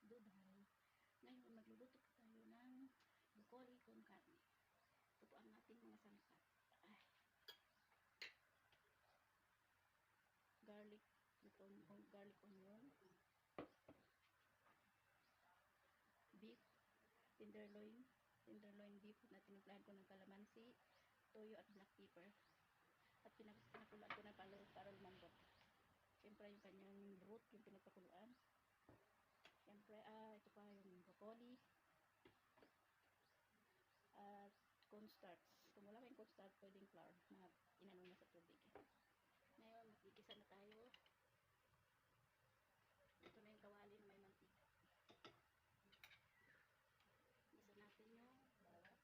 Duday. Ngayon, magluluto po tayo ng broccoli con carne. Ito po ang ating mga sangkap. Garlic, garlic onion, beef, tenderloin beef na tinimplahan ko ng kalamansi, toyo at black pepper. At pinakulaan ko ng para lumambot. Siyempre yung kanyang broth, yung pinagpakuluan. Siyempre, ito pa yung broccoli. At cornstarch. Kung wala kayong cornstarch, pwedeng flour na inano na sa tubig. Ngayon, magigisa na tayo. Ito na yung kawali na may mantika. Gisa natin yung bawat.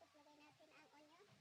Lagay natin ang onion.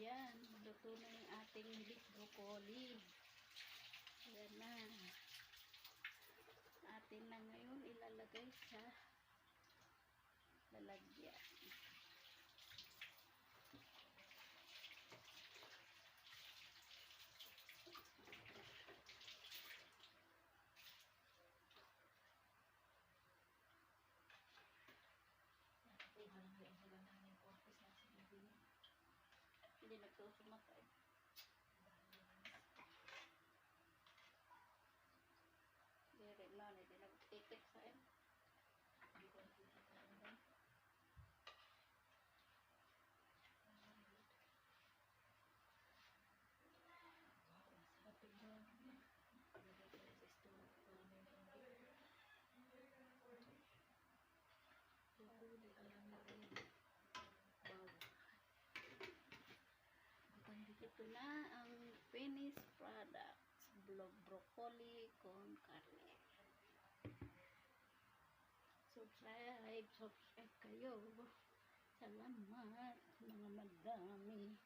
Ayan, luto na yung ating beef broccoli. Ayan na. Atin na ngayon ilalagay sa lalagyan. Hindi nagsusumatay. Diri na, hindi nagtitik sa akin. Ito na ang finished products. Broccoli con carne. Subscribe kayo. Salamat mga madami.